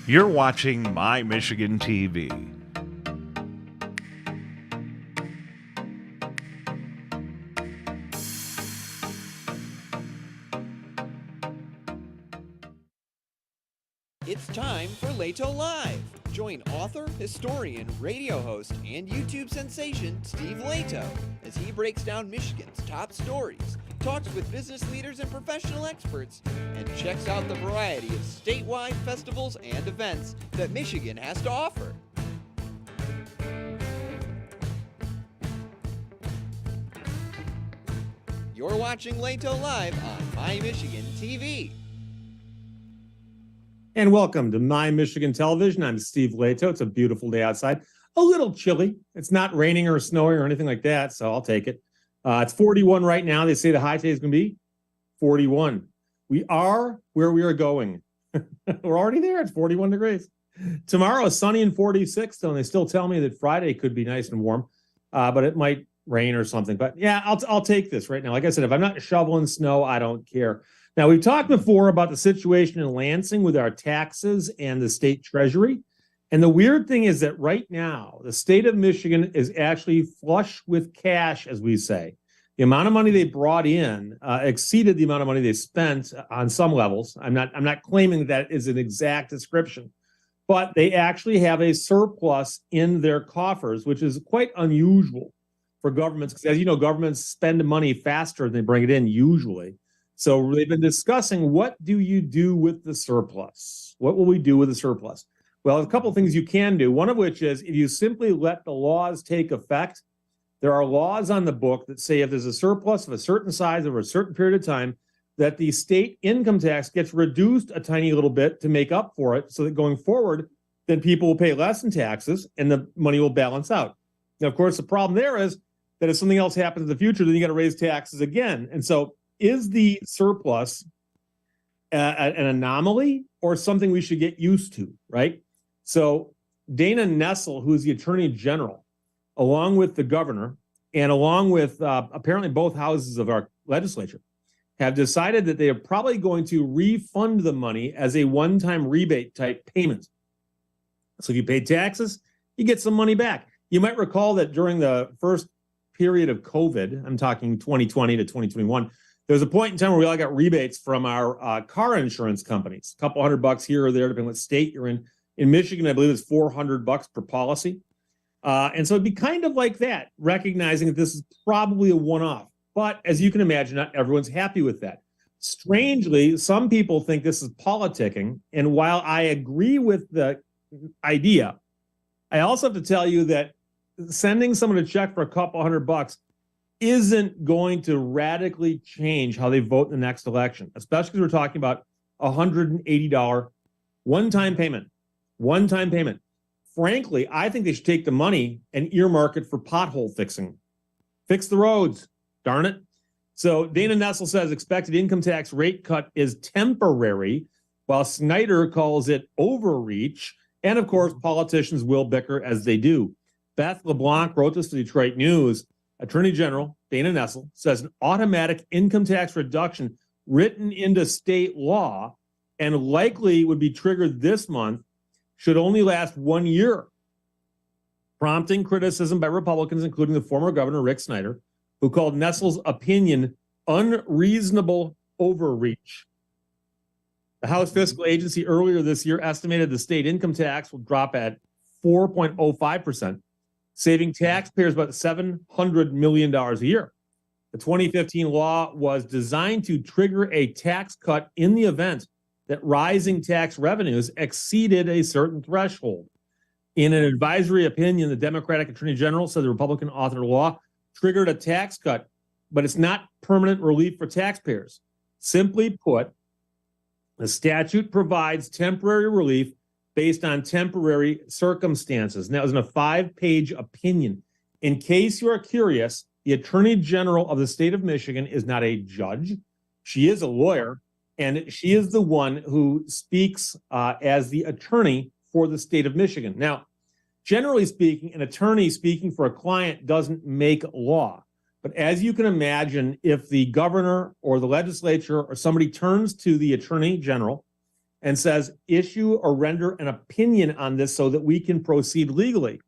You're watching My Michigan TV. It's time for Lehto Live. Join author, historian, radio host, and YouTube sensation Steve Lehto as he breaks down Michigan's top stories, talks with business leaders and professional experts, and checks out the variety of statewide festivals and events that Michigan has to offer. You're watching Lehto Live on My Michigan TV. And welcome to My Michigan Television. I'm Steve Lehto. It's a beautiful day outside. A little chilly. It's not raining or snowing or anything like that, so I'll take it. It's 41 right now. They say the high today is going to be 41. We are where we are going. We're already there. It's 41 degrees. Tomorrow is sunny and 46, and they still tell me that Friday could be nice and warm, but it might rain or something. But yeah, I'll take this right now. Like I said, if I'm not shoveling snow, I don't care. Now, we've talked before about the situation in Lansing with our taxes and the state treasury. And the weird thing is that right now, the state of Michigan is actually flush with cash, as we say. The amount of money they brought in exceeded the amount of money they spent on some levels. I'm not claiming that is an exact description, but they actually have a surplus in their coffers, which is quite unusual for governments, because as you know, governments spend money faster than they bring it in usually. So they've been discussing, what do you do with the surplus? What will we do with the surplus? Well, a couple of things you can do, one of which is if you simply let the laws take effect. There are laws on the book that say if there's a surplus of a certain size over a certain period of time, that the state income tax gets reduced a tiny little bit to make up for it, so that going forward, then people will pay less in taxes and the money will balance out. Now, of course, the problem there is that if something else happens in the future, then you got to raise taxes again. And so is the surplus an anomaly or something we should get used to, right? So Dana Nessel, who's the attorney general, along with the governor and along with apparently both houses of our legislature, have decided that they are probably going to refund the money as a one-time rebate type payment. So if you pay taxes, you get some money back. You might recall that during the first period of COVID, I'm talking 2020 to 2021, there was a point in time where we all got rebates from our car insurance companies, a couple $100 here or there, depending on what state you're in. In Michigan, I believe it's $400 per policy. And so it'd be kind of like that, recognizing that this is probably a one-off. But as you can imagine, not everyone's happy with that. Strangely, some people think this is politicking. And while I agree with the idea, I also have to tell you that sending someone a check for a couple $100 isn't going to radically change how they vote in the next election, especially because we're talking about a $180 one-time payment. One-time payment. Frankly, I think they should take the money and earmark it for pothole fixing. Fix the roads, darn it. So Dana Nessel says expected income tax rate cut is temporary, while Snyder calls it overreach. And of course, politicians will bicker as they do. Beth LeBlanc wrote this to Detroit News. Attorney General Dana Nessel says an automatic income tax reduction written into state law and likely would be triggered this month should only last 1 year, prompting criticism by Republicans, including the former governor, Rick Snyder, who called Nessel's opinion unreasonable overreach. The House Fiscal Agency earlier this year estimated the state income tax will drop at 4.05%, saving taxpayers about $700 million a year. The 2015 law was designed to trigger a tax cut in the event that rising tax revenues exceeded a certain threshold. In an advisory opinion, the Democratic Attorney General said the Republican authored law triggered a tax cut, but it's not permanent relief for taxpayers. Simply put, the statute provides temporary relief based on temporary circumstances. And that was in a 5-page opinion. In case you are curious, the Attorney General of the state of Michigan is not a judge. She is a lawyer, and she is the one who speaks as the attorney for the state of Michigan. Now, generally speaking, an attorney speaking for a client doesn't make law. But as you can imagine, if the governor or the legislature or somebody turns to the attorney general and says, issue or render an opinion on this so that we can proceed legally.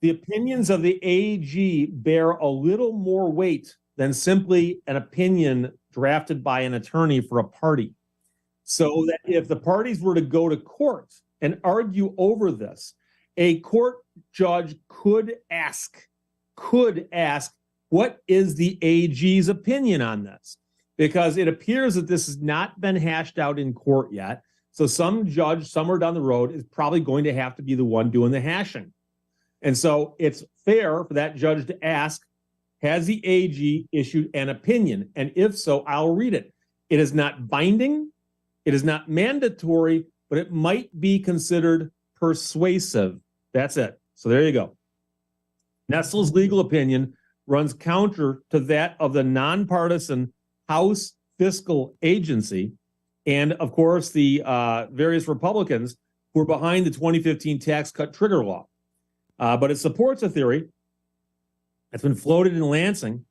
The opinions of the AG bear a little more weight than simply an opinion drafted by an attorney for a party. So that if the parties were to go to court and argue over this, a court judge could ask, what is the AG's opinion on this? Because it appears that this has not been hashed out in court yet. So some judge somewhere down the road is probably going to have to be the one doing the hashing. And so it's fair for that judge to ask, has the AG issued an opinion? And if so, I'll read it. It is not binding. It is not mandatory, but it might be considered persuasive. That's it. So there you go. Nestle's legal opinion runs counter to that of the nonpartisan House Fiscal Agency and, of course, the various Republicans who are behind the 2015 tax cut trigger law. But it supports a theory that's been floated in Lansing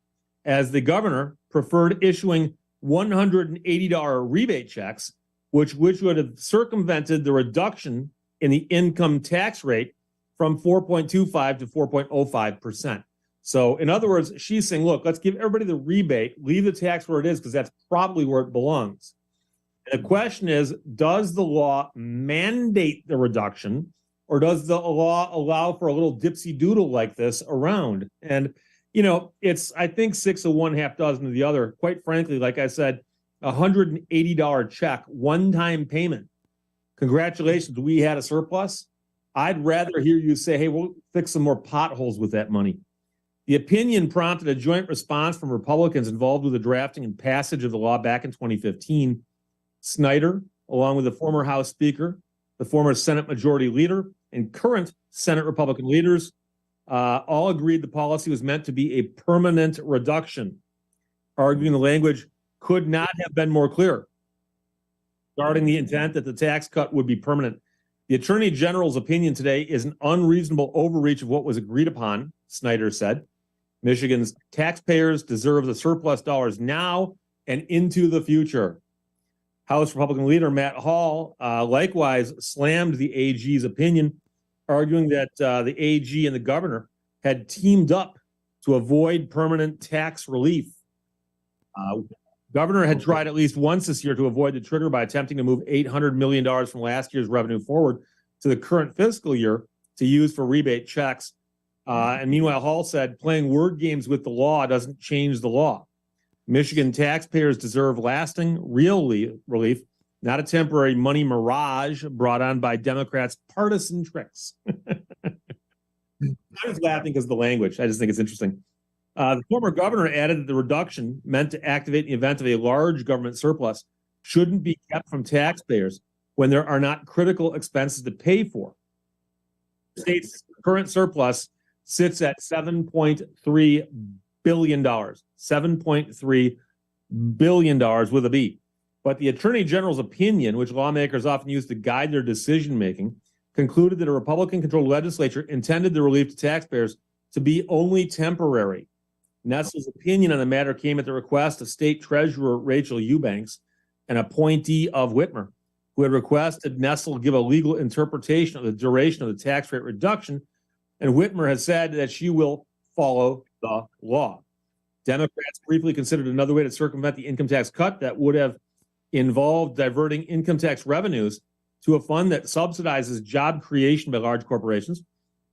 as the governor preferred issuing $180 rebate checks, which would have circumvented the reduction in the income tax rate from 4.25 to 4.05%. So in other words, she's saying, look, let's give everybody the rebate, leave the tax where it is, because that's probably where it belongs. And the question is, does the law mandate the reduction, or does the law allow for a little dipsy doodle like this around? And, you know, it's, I think, 6 of one, half dozen of the other. Quite frankly, like I said, $180 check, one-time payment. Congratulations, we had a surplus. I'd rather hear you say, hey, we'll fix some more potholes with that money. The opinion prompted a joint response from Republicans involved with the drafting and passage of the law back in 2015. Snyder, along with the former House Speaker, the former Senate Majority Leader, and current Senate Republican leaders all agreed the policy was meant to be a permanent reduction, arguing the language could not have been more clear regarding the intent that the tax cut would be permanent. The Attorney General's opinion today is an unreasonable overreach of what was agreed upon, Snyder said. Michigan's taxpayers deserve the surplus dollars now and into the future. House Republican leader Matt Hall likewise slammed the AG's opinion, arguing that the AG and the governor had teamed up to avoid permanent tax relief. Governor had tried at least once this year to avoid the trigger by attempting to move $800 million from last year's revenue forward to the current fiscal year to use for rebate checks. And meanwhile, Hall said, playing word games with the law doesn't change the law. Michigan taxpayers deserve lasting, real relief, not a temporary money mirage brought on by Democrats' partisan tricks. I'm just laughing because of the language. I just think it's interesting. The former governor added that the reduction meant to activate in the event of a large government surplus shouldn't be kept from taxpayers when there are not critical expenses to pay for. The state's current surplus sits at $7.3 billion, $7.3 billion with a B. But the Attorney General's opinion, which lawmakers often use to guide their decision-making, concluded that a Republican-controlled legislature intended the relief to taxpayers to be only temporary. Nestle's opinion on the matter came at the request of State Treasurer Rachel Eubanks, an appointee of Whitmer, who had requested Nestle give a legal interpretation of the duration of the tax rate reduction, and Whitmer has said that she will follow the law. Democrats briefly considered another way to circumvent the income tax cut that would have involved diverting income tax revenues to a fund that subsidizes job creation by large corporations,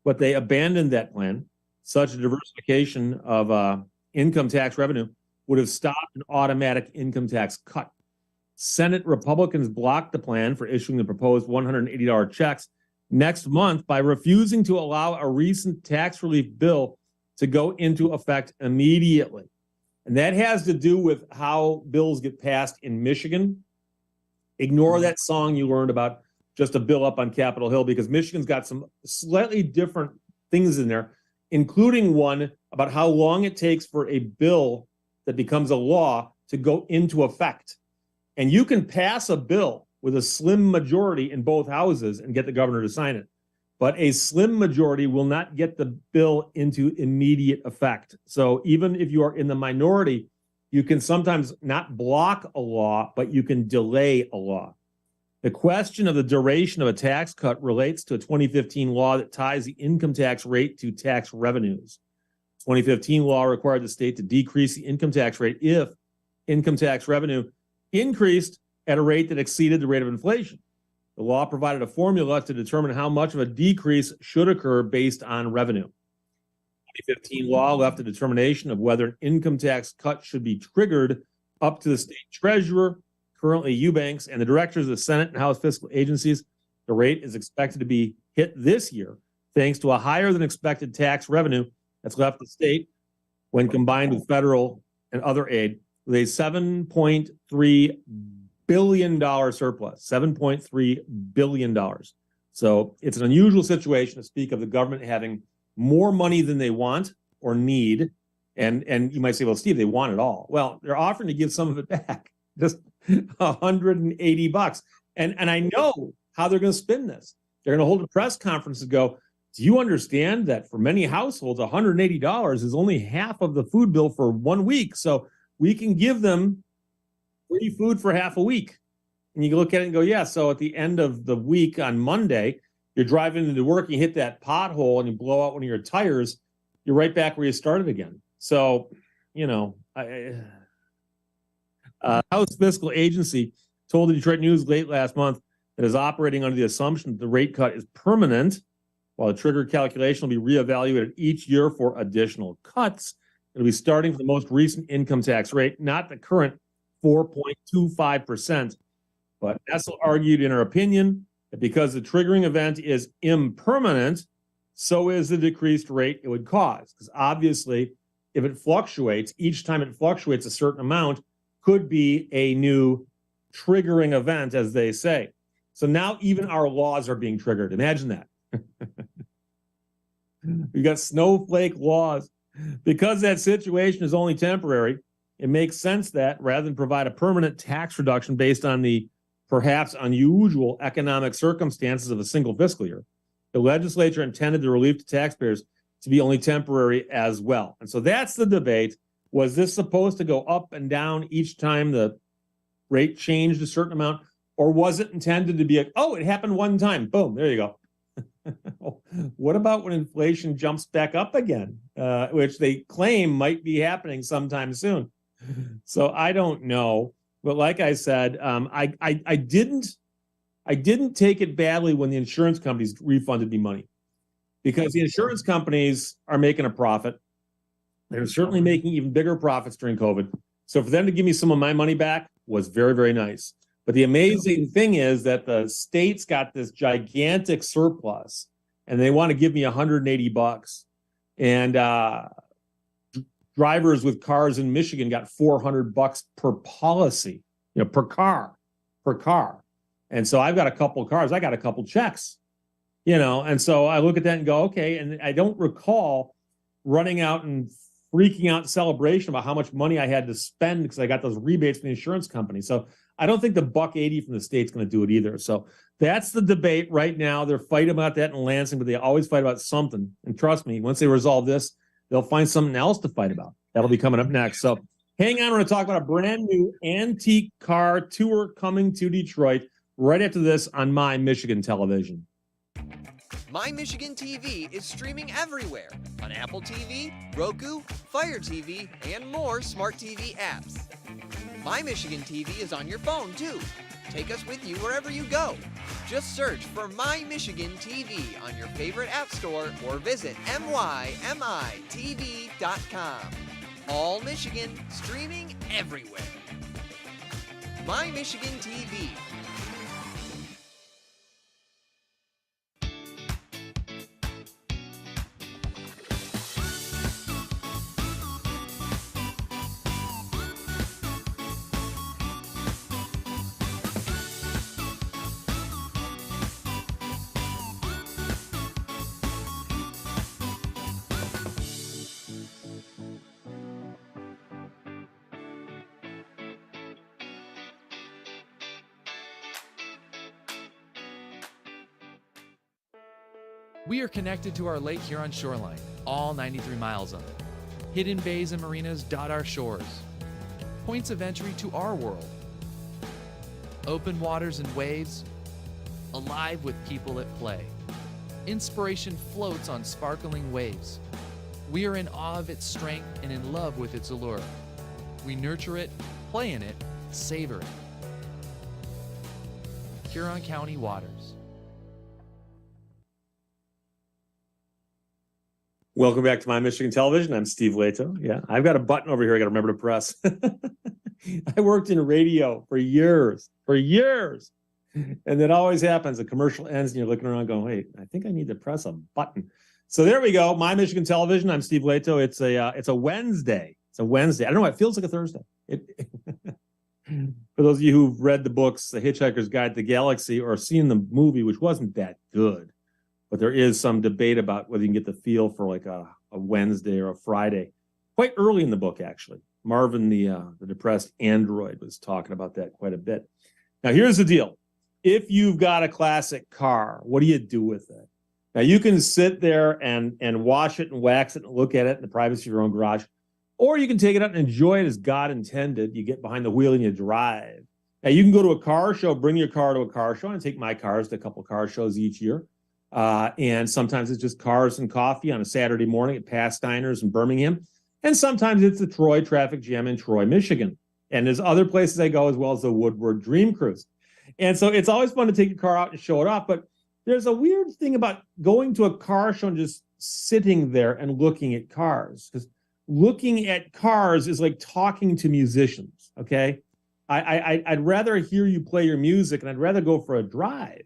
but they abandoned that plan. Such a diversification of income tax revenue would have stopped an automatic income tax cut. Senate Republicans blocked the plan for issuing the proposed $180 checks next month by refusing to allow a recent tax relief bill to go into effect immediately. And that has to do with how bills get passed in Michigan. Ignore that song you learned about just a bill up on Capitol Hill, because Michigan's got some slightly different things in there, including one about how long it takes for a bill that becomes a law to go into effect. And you can pass a bill with a slim majority in both houses and get the governor to sign it. But a slim majority will not get the bill into immediate effect. So even if you are in the minority, you can sometimes not block a law, but you can delay a law. The question of the duration of a tax cut relates to a 2015 law that ties the income tax rate to tax revenues. 2015 law required the state to decrease the income tax rate if income tax revenue increased at a rate that exceeded the rate of inflation. The law provided a formula to determine how much of a decrease should occur based on revenue. 2015 law left the determination of whether an income tax cut should be triggered up to the state treasurer, currently Eubanks, and the directors of the Senate and House fiscal agencies. The rate is expected to be hit this year thanks to a higher than expected tax revenue that's left the state when combined with federal and other aid with a $7.3 billion surplus, $7.3 billion. So it's an unusual situation to speak of the government having more money than they want or need. And you might say, well, Steve, they want it all. Well, they're offering to give some of it back, just $180. And I know how they're going to spin this. They're going to hold a press conference and go, do you understand that for many households, $180 is only half of the food bill for 1 week? So we can give them free food for half a week. And you look at it and go, yeah, so at the end of the week on Monday, you're driving into work, you hit that pothole and you blow out one of your tires, you're right back where you started again. So, you know, House Fiscal Agency told the Detroit News late last month that is operating under the assumption that the rate cut is permanent, while the trigger calculation will be reevaluated each year for additional cuts. It'll be starting from the most recent income tax rate, not the current 4.25%. But Nessel argued in her opinion that because the triggering event is impermanent, so is the decreased rate it would cause. Because obviously, if it fluctuates, each time it fluctuates a certain amount, could be a new triggering event, as they say. So now even our laws are being triggered. Imagine that. We've got snowflake laws. Because that situation is only temporary, it makes sense that rather than provide a permanent tax reduction based on the perhaps unusual economic circumstances of a single fiscal year, the legislature intended the relief to taxpayers to be only temporary as well. And so that's the debate. Was this supposed to go up and down each time the rate changed a certain amount? Or was it intended to be like, oh, it happened one time. Boom, there you go. What about when inflation jumps back up again, which they claim might be happening sometime soon? So I don't know. But like I said, I didn't take it badly when the insurance companies refunded me money, because the insurance companies are making a profit. They're certainly making even bigger profits during COVID. So for them to give me some of my money back was very, very nice. But the amazing thing is that the state's got this gigantic surplus and they want to give me $180. And drivers with cars in Michigan got $400 per policy, per car. And so I've got a couple cars. I got a couple checks, and so I look at that and go, okay. And I don't recall running out and freaking out in celebration about how much money I had to spend because I got those rebates from the insurance company. So I don't think the $180 from the state's going to do it either. So that's the debate right now. They're fighting about that in Lansing, but they always fight about something. And trust me, once they resolve this, they'll find something else to fight about. That'll be coming up next. So hang on. We're going to talk about a brand new antique car tour coming to Detroit right after this on My Michigan Television. My Michigan TV is streaming everywhere on Apple TV, Roku, Fire TV, and more smart TV apps. My Michigan TV is on your phone too. Take us with you wherever you go. Just search for My Michigan TV on your favorite app store or visit mymitv.com. All Michigan, streaming everywhere. My Michigan TV. We are connected to our Lake Huron shoreline, all 93 miles of it. Hidden bays and marinas dot our shores. Points of entry to our world. Open waters and waves, alive with people at play. Inspiration floats on sparkling waves. We are in awe of its strength and in love with its allure. We nurture it, play in it, savor it. Huron County Waters. Welcome back to My Michigan Television. I'm Steve Lehto. Yeah, I've got a button over here I got to remember to press. I worked in radio for years. And it always happens. The commercial ends and you're looking around going, wait, I think I need to press a button. So there we go. My Michigan Television. I'm Steve Lehto. It's a Wednesday. It's a Wednesday. I don't know. It feels like a Thursday. For those of you who've read the books, The Hitchhiker's Guide to the Galaxy, or seen the movie, which wasn't that good, but there is some debate about whether you can get the feel for like a Wednesday or a Friday. Quite early in the book, actually. Marvin, the depressed android, was talking about that quite a bit. Now, here's the deal. If you've got a classic car, what do you do with it? Now, you can sit there and wash it and wax it and look at it in the privacy of your own garage, or you can take it out and enjoy it as God intended. You get behind the wheel and you drive. Now, you can go to a car show, bring your car to a car show. I take my cars to a couple of car shows each year. And sometimes it's just cars and coffee on a Saturday morning at Past Diners in Birmingham. And sometimes it's the Troy Traffic Jam in Troy, Michigan. And there's other places I go as well as the Woodward Dream Cruise. And so it's always fun to take your car out and show it off. But there's a weird thing about going to a car show and just sitting there and looking at cars. Because looking at cars is like talking to musicians, okay? I'd rather hear you play your music, and I'd rather go for a drive.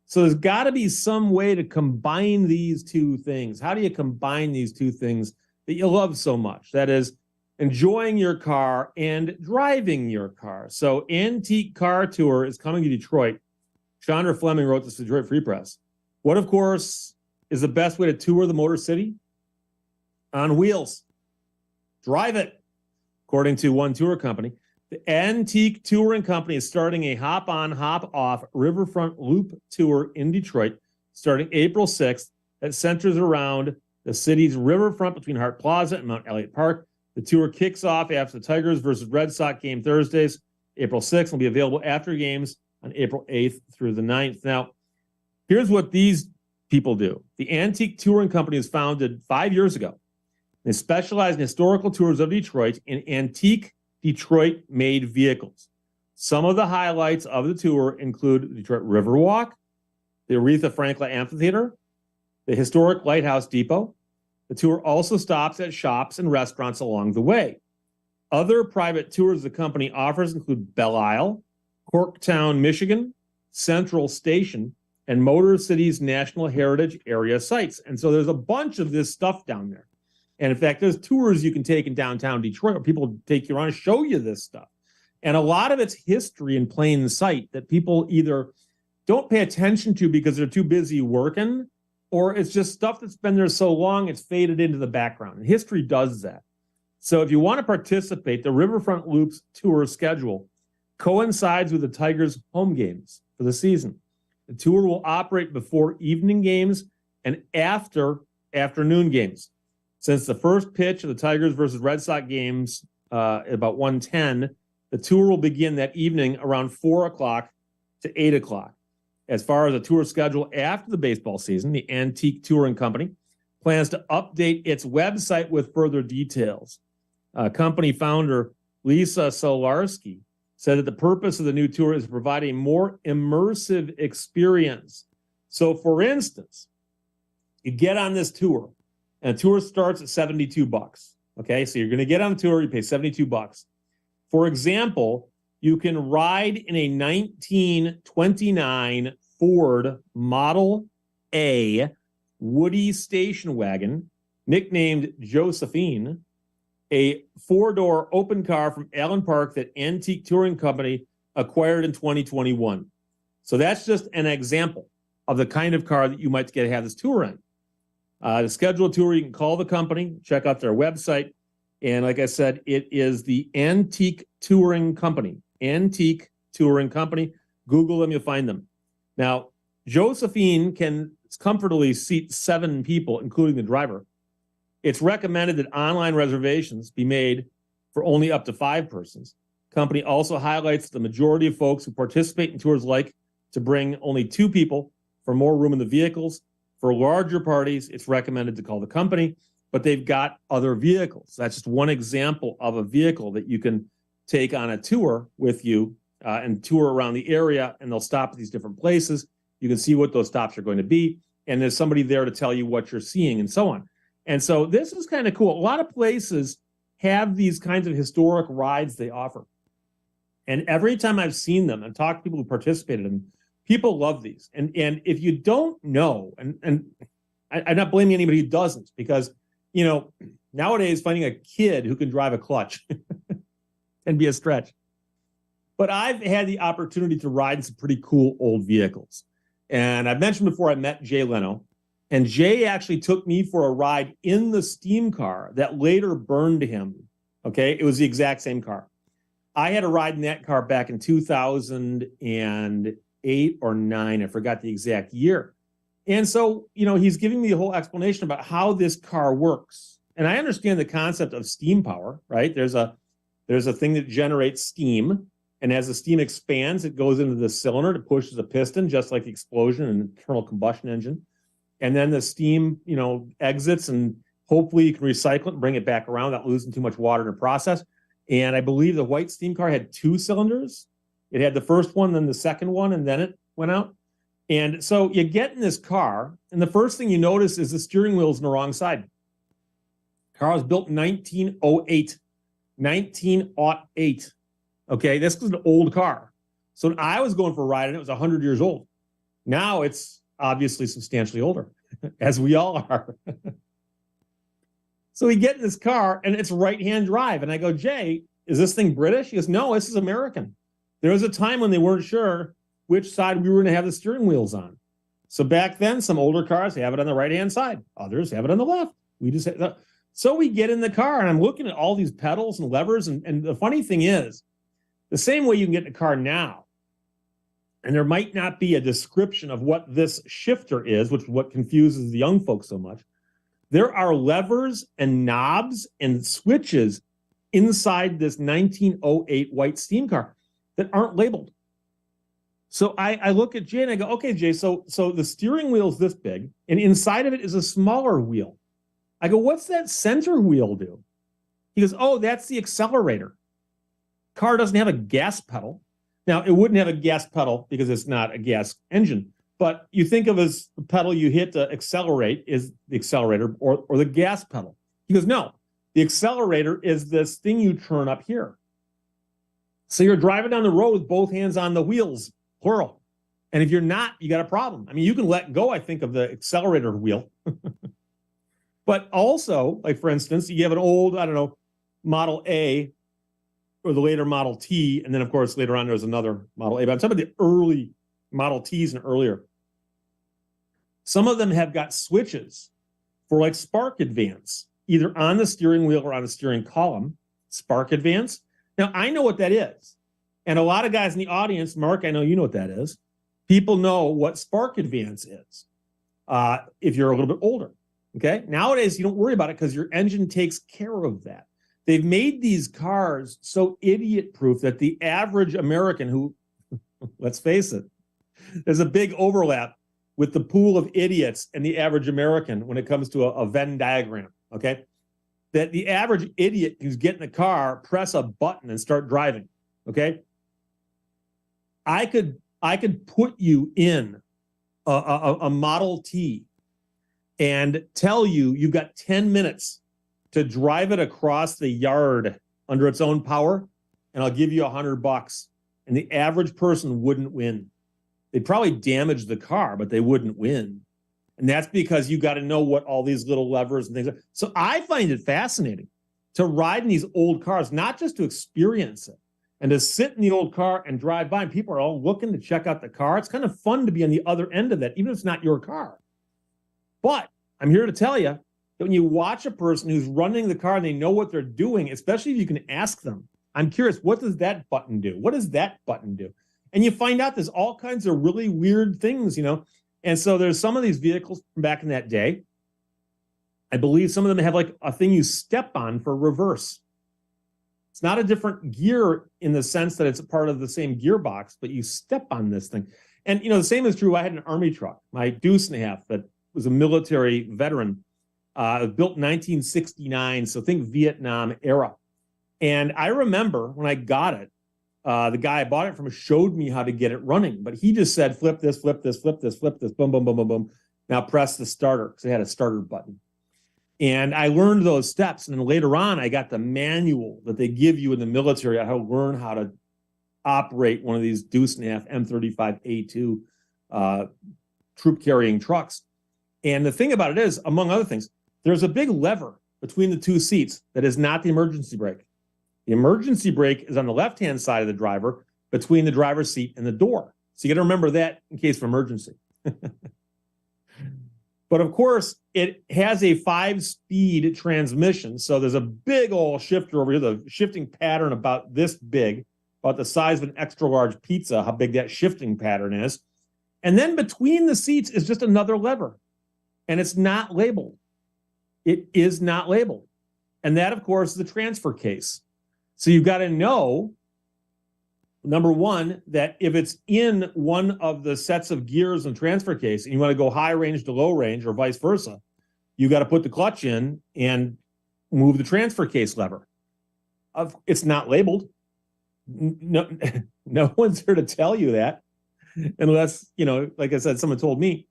So there's got to be some way to combine these two things. How do you combine these two things that you love so much? That is, enjoying your car and driving your car. So Antique Car Tour is coming to Detroit. Chandra Fleming wrote this to Detroit Free Press. What, of course, is the best way to tour the Motor City? On wheels. Drive it, according to one tour company. The Antique Touring Company is starting a hop-on, hop-off riverfront loop tour in Detroit starting April 6th that centers around the city's riverfront between Hart Plaza and Mount Elliott Park. The tour kicks off after the Tigers versus Red Sox game Thursdays, April 6th. Will be available after games on April 8th through the 9th. Now, here's what these people do. The Antique Touring Company was founded 5 years ago. They specialize in historical tours of Detroit in antique Detroit-made vehicles. Some of the highlights of the tour include the Detroit Riverwalk, the Aretha Franklin Amphitheater, the historic Lighthouse Depot. The tour also stops at shops and restaurants along the way. Other private tours the company offers include Belle Isle, Corktown, Michigan, Central Station, and Motor City's National Heritage Area sites. And so there's a bunch of this stuff down there. And in fact, there's tours you can take in downtown Detroit where people take you around and show you this stuff. And a lot of it's history in plain sight that people either don't pay attention to because they're too busy working, or it's just stuff that's been there so long it's faded into the background. And history does that. So if you want to participate, the Riverfront Loops tour schedule coincides with the Tigers' home games for the season. The tour will operate before evening games and after afternoon games. Since the first pitch of the Tigers versus Red Sox games at about 1:10, the tour will begin that evening around 4 o'clock to 8 o'clock. As far as the tour schedule after the baseball season, the Antique Touring Company plans to update its website with further details. Company founder Lisa Solarski said that the purpose of the new tour is to provide a more immersive experience. So, for instance, you get on this tour, and the tour starts at $72. Okay, so you're going to get on the tour, you pay $72. For example, you can ride in a 1929 Ford Model A Woody station wagon, nicknamed Josephine, a four-door open car from Allen Park that Antique Touring Company acquired in 2021. So that's just an example of the kind of car that you might get to have this tour in. To schedule a tour, you can call the company, check out their website. And like I said, it is the Antique Touring Company. Antique Touring Company. Google them, you'll find them. Now, Josephine can comfortably seat 7 people, including the driver. It's recommended that online reservations be made for only up to 5 persons. Company also highlights the majority of folks who participate in tours like to bring only 2 people for more room in the vehicles. For larger parties, it's recommended to call the company, but they've got other vehicles. That's just one example of a vehicle that you can take on a tour with you and tour around the area, and they'll stop at these different places. You can see what those stops are going to be, and there's somebody there to tell you what you're seeing and so on. And so this is kind of cool. A lot of places have these kinds of historic rides they offer. And every time I've seen them and talked to people who participated in them, people love these. And if you don't know, and I'm not blaming anybody who doesn't, because, you know, nowadays finding a kid who can drive a clutch can be a stretch. But I've had the opportunity to ride in some pretty cool old vehicles. And I've mentioned before I met Jay Lehto, and Jay actually took me for a ride in the steam car that later burned him. Okay, it was the exact same car. I had a ride in that car back in 2008 or 9. I forgot the exact year. And so, you know, he's giving me a whole explanation about how this car works. And I understand the concept of steam power, right? There's a thing that generates steam. And as the steam expands, it goes into the cylinder, it pushes a piston, just like the explosion in an internal combustion engine. And then the steam, you know, exits, and hopefully you can recycle it and bring it back around without losing too much water in the process. And I believe the white steam car had 2 cylinders. It had the first one, then the second one, and then it went out. And so you get in this car, and the first thing you notice is the steering wheel's on the wrong side. The car was built in 1908. 1908. Okay, this was an old car. So I was going for a ride, and it was 100 years old. Now it's obviously substantially older, as we all are. So we get in this car, and it's right-hand drive. And I go, Jay, is this thing British? He goes, no, this is American. There was a time when they weren't sure which side we were going to have the steering wheels on. So back then, some older cars have it on the right-hand side. Others have it on the left. We just have, so we get in the car, and I'm looking at all these pedals and levers. And the funny thing is, the same way you can get in a car now, and there might not be a description of what this shifter is, which is what confuses the young folks so much. There are levers and knobs and switches inside this 1908 white steam car that aren't labeled. So I look at Jay and I go, okay, Jay, so the steering wheel is this big, and inside of it is a smaller wheel. I go, what's that center wheel do? He goes, oh, that's the accelerator. Car doesn't have a gas pedal. Now, it wouldn't have a gas pedal because it's not a gas engine. But you think of as the pedal you hit to accelerate is the accelerator or the gas pedal. He goes, no, the accelerator is this thing you turn up here. So you're driving down the road with both hands on the wheels, plural. And if you're not, you got a problem. I mean, you can let go, I think, of the accelerator wheel. But also, like, for instance, you have an old, I don't know, Model A or the later Model T. And then, of course, later on, there's another Model A. But I'm talking about the early Model Ts and earlier. Some of them have got switches for like spark advance, either on the steering wheel or on the steering column, spark advance. Now, I know what that is. And a lot of guys in the audience, Mark, I know you know what that is. People know what spark advance is if you're a little bit older. Okay. Nowadays, you don't worry about it because your engine takes care of that. They've made these cars so idiot proof that the average American who, let's face it, there's a big overlap with the pool of idiots and the average American when it comes to a Venn diagram. Okay. That the average idiot who's getting a car, press a button and start driving. Okay. I could put you in a Model T and tell you you've got 10 minutes to drive it across the yard under its own power, and I'll give you $100. And the average person wouldn't win. They'd probably damage the car, but they wouldn't win. And that's because you got to know what all these little levers and things are. So I find it fascinating to ride in these old cars, not just to experience it and to sit in the old car and drive by, and people are all looking to check out the car. It's kind of fun to be on the other end of that, even if it's not your car. But I'm here to tell you that when you watch a person who's running the car and they know what they're doing, especially if you can ask them, I'm curious, what does that button do? What does that button do? And you find out there's all kinds of really weird things, you know. And so there's some of these vehicles from back in that day. I believe some of them have like a thing you step on for reverse. It's not a different gear in the sense that it's a part of the same gearbox, but you step on this thing. And, the same is true. I had an Army truck, my deuce and a half, that was a military veteran, built in 1969. So think Vietnam era. And I remember when I got it, the guy I bought it from showed me how to get it running, but he just said, flip this, flip this, flip this, flip this, boom, boom, boom, boom, boom. Now press the starter, because it had a starter button. And I learned those steps. And then later on, I got the manual that they give you in the military on how to learn how to operate one of these deuce and a half M35A2 troop carrying trucks. And the thing about it is, among other things, there's a big lever between the two seats that is not the emergency brake. The emergency brake is on the left-hand side of the driver between the driver's seat and the door. So you got to remember that in case of emergency. But of course, it has a 5-speed transmission. So there's a big old shifter over here, the shifting pattern about this big, about the size of an extra large pizza, how big that shifting pattern is. And then between the seats is just another lever. And it's not labeled. It is not labeled. And that, of course, is the transfer case. So you've got to know, number one, that if it's in one of the sets of gears and transfer case, and you want to go high range to low range or vice versa, you got to put the clutch in and move the transfer case lever. It's not labeled. No, no one's here to tell you that, unless, like I said, someone told me.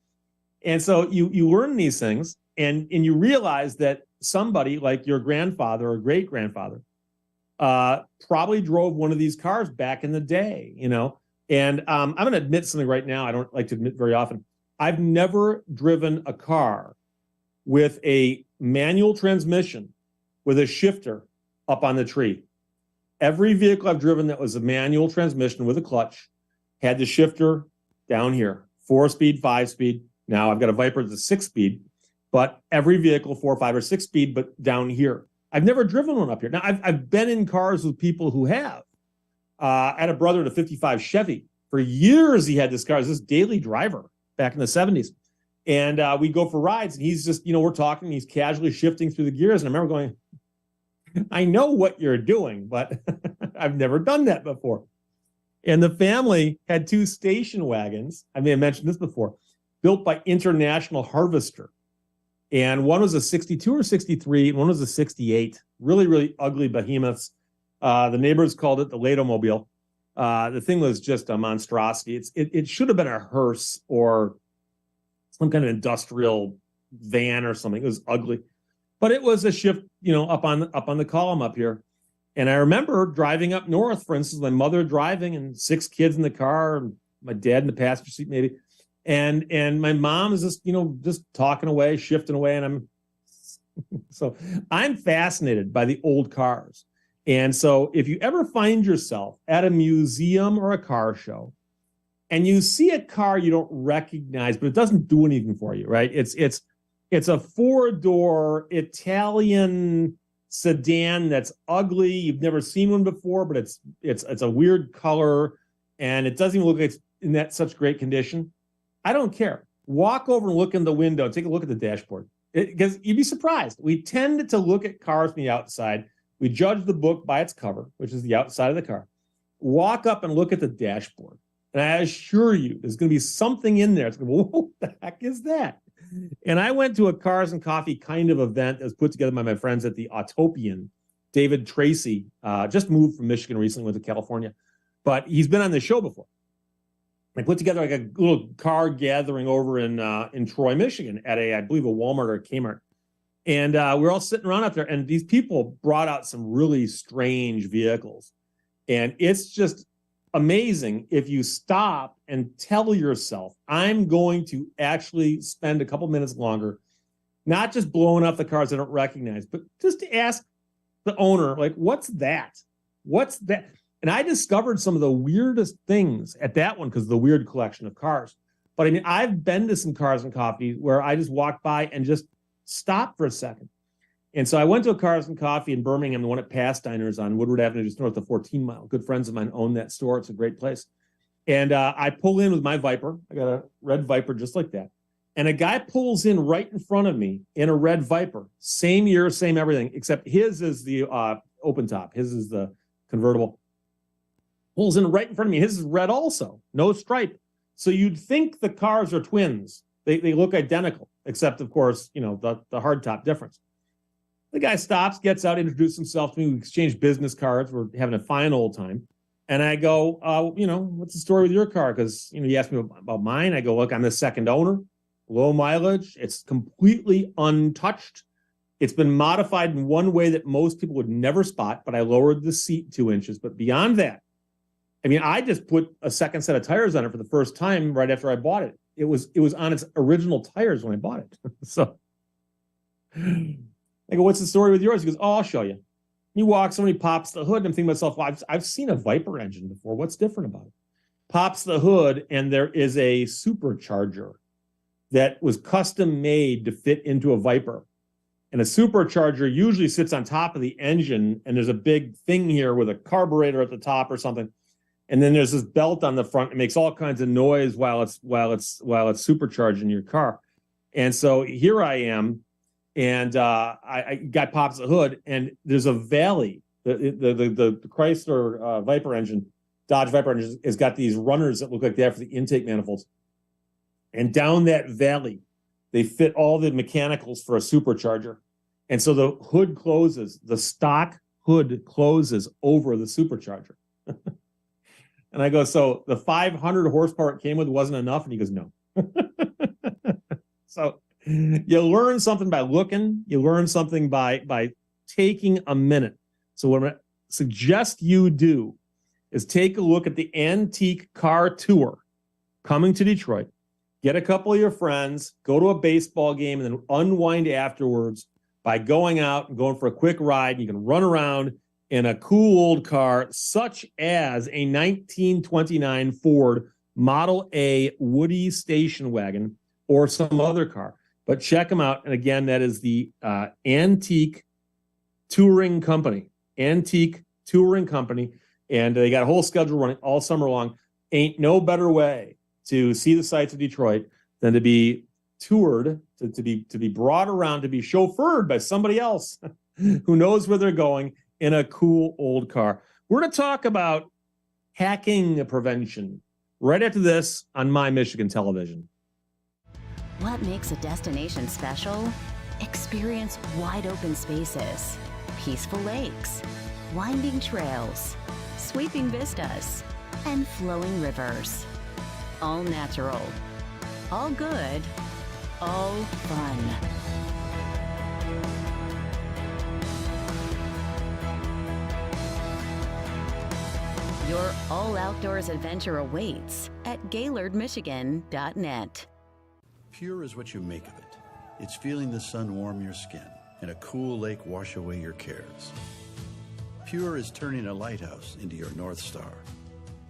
And so you learn these things, and you realize that somebody like your grandfather or great grandfather probably drove one of these cars back in the day, And I'm going to admit something right now I don't like to admit very often. I've never driven a car with a manual transmission with a shifter up on the tree. Every vehicle I've driven that was a manual transmission with a clutch had the shifter down here, 4-speed, 5-speed. Now I've got a Viper that's a 6-speed, but every vehicle, 4, 5, or 6-speed, but down here. I've never driven one up here. Now, I've been in cars with people who have. I had a brother in a 55 Chevy. For years, he had this car. He was this daily driver back in the 70s. And we'd go for rides, and he's just, we're talking, he's casually shifting through the gears. And I remember going, I know what you're doing, but I've never done that before. And the family had 2 station wagons. I may have mentioned this before, built by International Harvester. And one was a 62 or 63, and one was a 68. Really, really ugly behemoths. The neighbors called it the Lehto Mobile. The thing was just a monstrosity. It should have been a hearse or some kind of industrial van or something. It was ugly. But it was a shift, up on the column up here. And I remember driving up north, for instance, my mother driving and 6 kids in the car, and my dad in the passenger seat maybe. And my mom is just, just talking away, shifting away. And I'm fascinated by the old cars. And so if you ever find yourself at a museum or a car show and you see a car you don't recognize, but it doesn't do anything for you, right? It's a 4-door Italian sedan that's ugly. You've never seen one before, but it's a weird color, and it doesn't even look like it's in that such great condition. I don't care. Walk over and look in the window and take a look at the dashboard, because you'd be surprised. We tend to look at cars from the outside. We judge the book by its cover, which is the outside of the car. Walk up and look at the dashboard, and I assure you, there's going to be something in there. It's going to be, what the heck is that? And I went to a Cars and Coffee kind of event that was put together by my friends at the Autopian. David Tracy just moved from Michigan recently, went to California, but he's been on the show before. I put together like a little car gathering over in Troy, Michigan at I believe a Walmart or a Kmart. And we're all sitting around out there, and these people brought out some really strange vehicles. And it's just amazing if you stop and tell yourself, I'm going to actually spend a couple minutes longer, not just blowing up the cars I don't recognize, but just to ask the owner, like, what's that? What's that? And I discovered some of the weirdest things at that one because of the weird collection of cars. But I mean, I've been to some Cars and Coffee where I just walked by and just stopped for a second. And so I went to a Cars and Coffee in Birmingham, the one at Pasteiner's on Woodward Avenue, just north of 14 Mile. Good friends of mine own that store. It's a great place. And I pull in with my Viper. I got a red Viper just like that. And a guy pulls in right in front of me in a red Viper. Same year, same everything, except his is the open top. His is the convertible. Pulls in right in front of me. His is red also. No stripe. So you'd think the cars are twins. They look identical, except, of course, the hardtop difference. The guy stops, gets out, introduces himself to me. We exchange business cards. We're having a fine old time. And I go, what's the story with your car? Because, he asked me about mine. I go, look, I'm the second owner, low mileage. It's completely untouched. It's been modified in one way that most people would never spot, but I lowered the seat 2 inches. But beyond that, I just put a second set of tires on it for the first time right after I bought it. It was on its original tires when I bought it. So I go, what's the story with yours? He goes, oh, I'll show you. He walks over, he pops the hood, and I'm thinking to myself, well, I've seen a Viper engine before. What's different about it? Pops the hood, and there is a supercharger that was custom made to fit into a Viper. And a supercharger usually sits on top of the engine, and there's a big thing here with a carburetor at the top or something. And then there's this belt on the front. It makes all kinds of noise while it's supercharging your car. And so here I am. And I got pops the hood, and there's a valley. The Chrysler Viper engine, Dodge Viper engine, has got these runners that look like they have for the intake manifolds. And down that valley, they fit all the mechanicals for a supercharger. And so the hood closes, the stock hood closes over the supercharger. And I go, so the 500 horsepower it came with wasn't enough? And he goes, no. So you learn something by looking. You learn something by taking a minute. So what I suggest you do is take a look at the Antique Car Tour coming to Detroit. Get a couple of your friends, go to a baseball game, and then unwind afterwards by going out and going for a quick ride. You can run around in a cool old car, such as a 1929 Ford Model A Woody station wagon or some other car. But check them out. And again, that is the Antique Touring Company. Antique Touring Company. And they got a whole schedule running all summer long. Ain't no better way to see the sights of Detroit than to be toured, to be brought around, to be chauffeured by somebody else who knows where they're going in a cool old car. We're going to talk about hacking prevention right after this on My Michigan Television. What makes a destination special? Experience wide open spaces, peaceful lakes, winding trails, sweeping vistas, and flowing rivers. All natural, all good, all fun. Your all outdoors adventure awaits at GaylordMichigan.net. Pure is what you make of it. It's feeling the sun warm your skin and a cool lake wash away your cares. Pure is turning a lighthouse into your North Star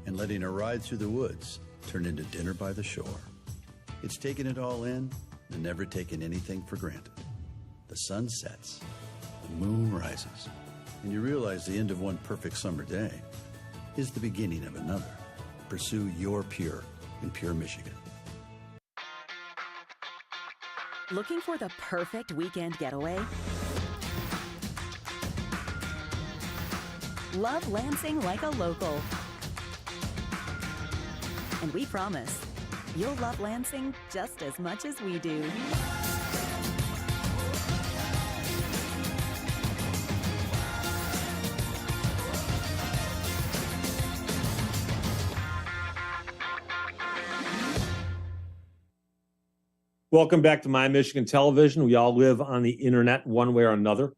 and letting a ride through the woods turn into dinner by the shore. It's taking it all in and never taking anything for granted. The sun sets, the moon rises, and you realize the end of one perfect summer day is the beginning of another. Pursue your Pure in Pure, Michigan. Looking for the perfect weekend getaway? Love Lansing like a local. And we promise, you'll love Lansing just as much as we do. Welcome back to My Michigan Television. We all live on the internet one way or another.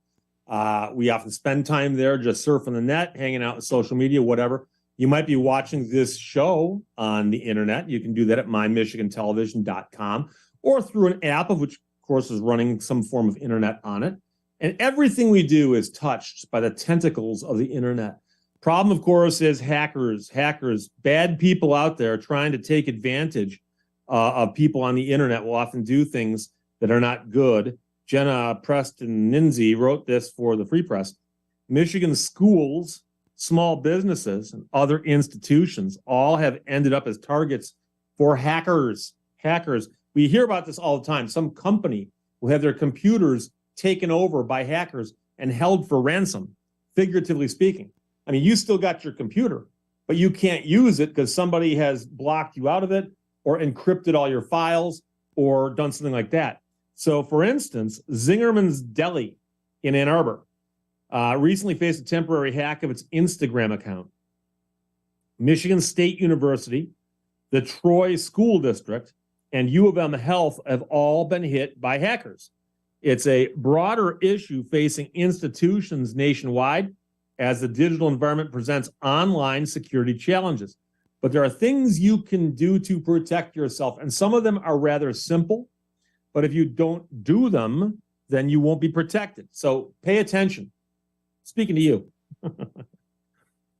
We often spend time there just surfing the net, hanging out with social media, whatever. You might be watching this show on the internet. You can do that at mymichigantelevision.com or through an app, of which, of course, is running some form of internet on it. And everything we do is touched by the tentacles of the internet. Problem, of course, is hackers, bad people out there trying to take advantage of people on the internet will often do things that are not good. Jenna Preston Ninzi wrote this for the Free Press. Michigan schools, small businesses, and other institutions all have ended up as targets for hackers. We hear about this all the time. Some company will have their computers taken over by hackers and held for ransom, figuratively speaking. I mean, you still got your computer, but you can't use it because somebody has blocked you out of it, or encrypted all your files or done something like that. So, for instance, Zingerman's Deli in Ann Arbor recently faced a temporary hack of its Instagram account. Michigan State University, the Troy School District, and U of M Health have all been hit by hackers. It's a broader issue facing institutions nationwide as the digital environment presents online security challenges. But there are things you can do to protect yourself, and some of them are rather simple, but if you don't do them, then you won't be protected. So pay attention. Speaking to you.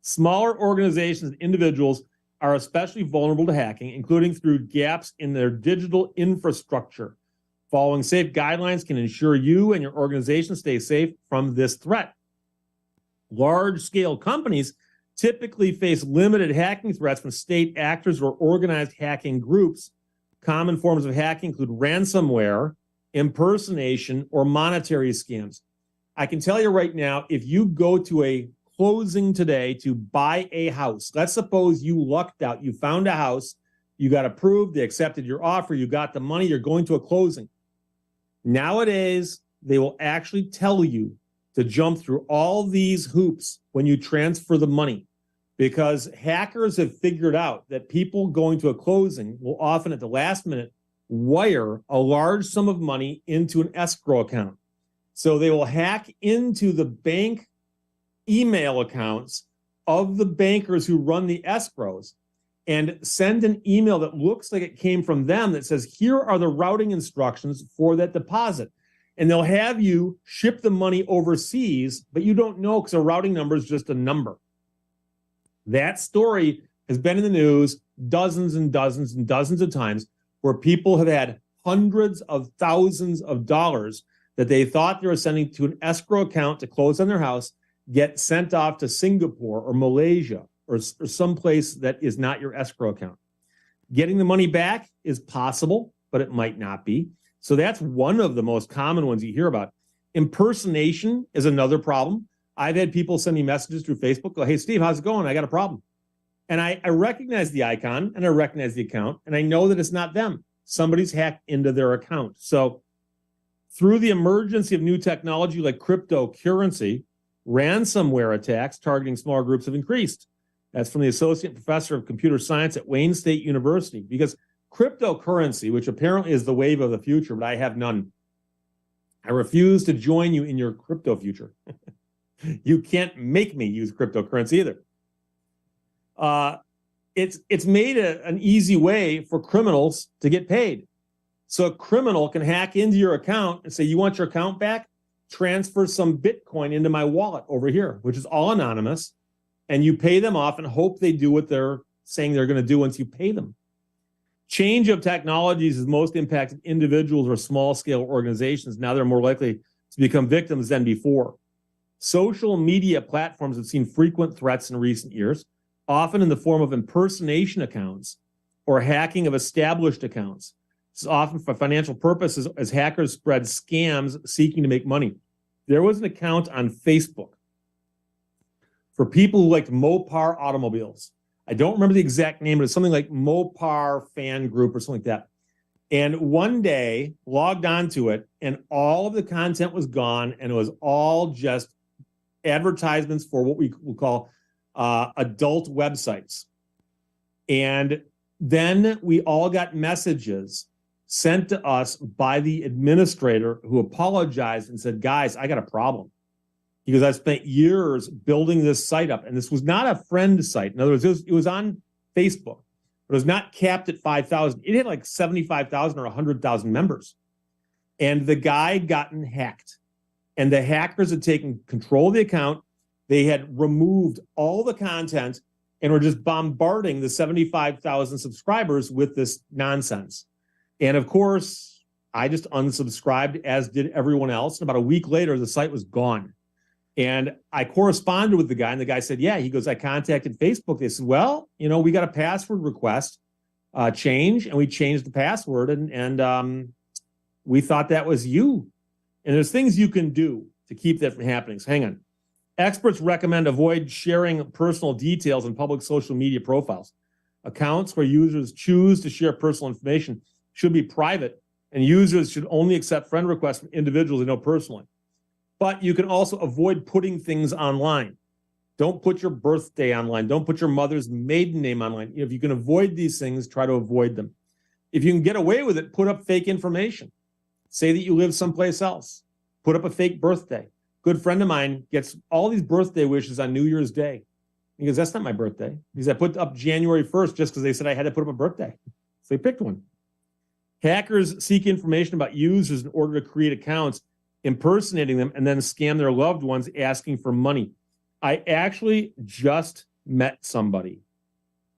Smaller organizations and individuals are especially vulnerable to hacking, including through gaps in their digital infrastructure. Following safe guidelines can ensure you and your organization stay safe from this threat. Large-scale companies typically face limited hacking threats from state actors or organized hacking groups. Common forms of hacking include ransomware, impersonation, or monetary scams. I can tell you right now, if you go to a closing today to buy a house, let's suppose you lucked out, you found a house, you got approved, they accepted your offer, you got the money, you're going to a closing. Nowadays, they will actually tell you to jump through all these hoops when you transfer the money, because hackers have figured out that people going to a closing will often at the last minute wire a large sum of money into an escrow account. So they will hack into the bank email accounts of the bankers who run the escrows and send an email that looks like it came from them that says, here are the routing instructions for that deposit. And they'll have you ship the money overseas, but you don't know because a routing number is just a number. That story has been in the news dozens and dozens and dozens of times where people have had hundreds of thousands of dollars that they thought they were sending to an escrow account to close on their house get sent off to Singapore or Malaysia or someplace that is not your escrow account. Getting the money back is possible, but it might not be. So that's one of the most common ones you hear about. Impersonation is another problem. I've had people send me messages through Facebook, go, hey, Steve, how's it going? I got a problem. And I recognize the icon and I recognize the account, and I know that it's not them. Somebody's hacked into their account. So through the emergence of new technology like cryptocurrency, ransomware attacks targeting smaller groups have increased. That's from the Associate Professor of Computer Science at Wayne State University, because cryptocurrency, which apparently is the wave of the future, but I have none. I refuse to join you in your crypto future. You can't make me use cryptocurrency either. It's made an easy way for criminals to get paid. So a criminal can hack into your account and say, you want your account back? Transfer some Bitcoin into my wallet over here, which is all anonymous. And you pay them off and hope they do what they're saying they're going to do once you pay them. Change of technologies has most impacted individuals or small-scale organizations. Now they're more likely to become victims than before. Social media platforms have seen frequent threats in recent years, often in the form of impersonation accounts or hacking of established accounts. This is often for financial purposes as hackers spread scams seeking to make money. There was an account on Facebook for people who liked Mopar automobiles. I don't remember the exact name, but it's something like Mopar Fan Group or something like that. And one day, logged onto it, and all of the content was gone, and it was all just advertisements for what we will call adult websites. And then we all got messages sent to us by the administrator who apologized and said, guys, I got a problem. Because I spent years building this site up, and this was not a friend site. In other words, it was on Facebook, but it was not capped at 5,000. It had like 75,000 or 100,000 members. And the guy had gotten hacked, and the hackers had taken control of the account. They had removed all the content and were just bombarding the 75,000 subscribers with this nonsense. And of course, I just unsubscribed, as did everyone else. And about a week later, the site was gone. And I corresponded with the guy, and the guy said, yeah, he goes, I contacted Facebook. They said, well, we got a password request change, and we changed the password, and we thought that was you. And there's things you can do to keep that from happening. So hang on. Experts recommend avoid sharing personal details in public social media profiles. Accounts where users choose to share personal information should be private, and users should only accept friend requests from individuals they know personally. But you can also avoid putting things online. Don't put your birthday online. Don't put your mother's maiden name online. If you can avoid these things, try to avoid them. If you can get away with it, put up fake information. Say that you live someplace else. Put up a fake birthday. Good friend of mine gets all these birthday wishes on New Year's Day. He goes, that's not my birthday. He said, I put up January 1st just because they said I had to put up a birthday. So they picked one. Hackers seek information about users in order to create accounts, impersonating them, and then scam their loved ones asking for money. I actually just met somebody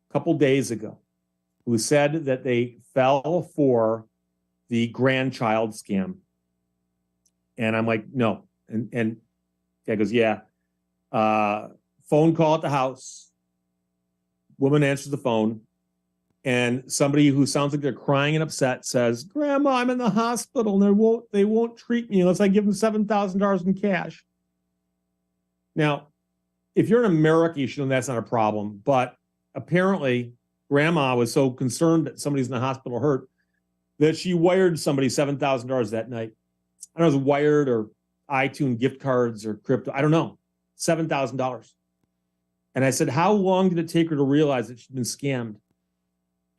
a couple days ago who said that they fell for the grandchild scam. And I'm like, no. And guy goes, yeah. Phone call at the house. Woman answers the phone. And somebody who sounds like they're crying and upset says, Grandma, I'm in the hospital and they won't treat me unless I give them $7,000 in cash. Now, if you're in America, you should know that's not a problem. But apparently, Grandma was so concerned that somebody's in the hospital hurt that she wired somebody $7,000 that night. I don't know if it was wired or iTunes gift cards or crypto. I don't know. $7,000. And I said, how long did it take her to realize that she'd been scammed?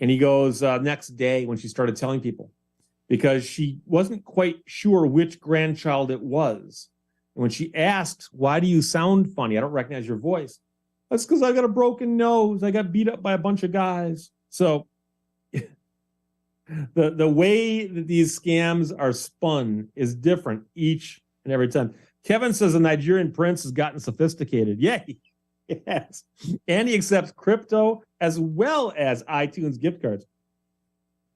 And he goes, next day when she started telling people, because she wasn't quite sure which grandchild it was. And when she asked, why do you sound funny? I don't recognize your voice. That's because I got a broken nose. I got beat up by a bunch of guys. So the way that these scams are spun is different each and every time. Kevin says the Nigerian prince has gotten sophisticated. Yeah, yes. And he accepts crypto as well as iTunes gift cards.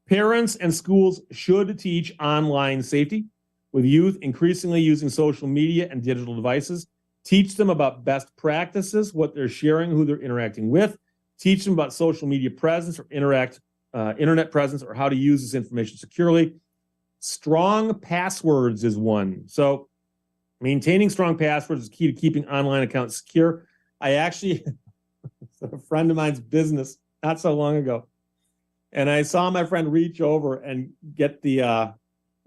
Parents and schools should teach online safety, with youth increasingly using social media and digital devices. Teach them about best practices, what they're sharing, who they're interacting with. Teach them about social media presence or internet presence, or how to use this information securely. Strong passwords is one. So maintaining strong passwords is key to keeping online accounts secure. I actually, a friend of mine's business not so long ago, and I saw my friend reach over and get the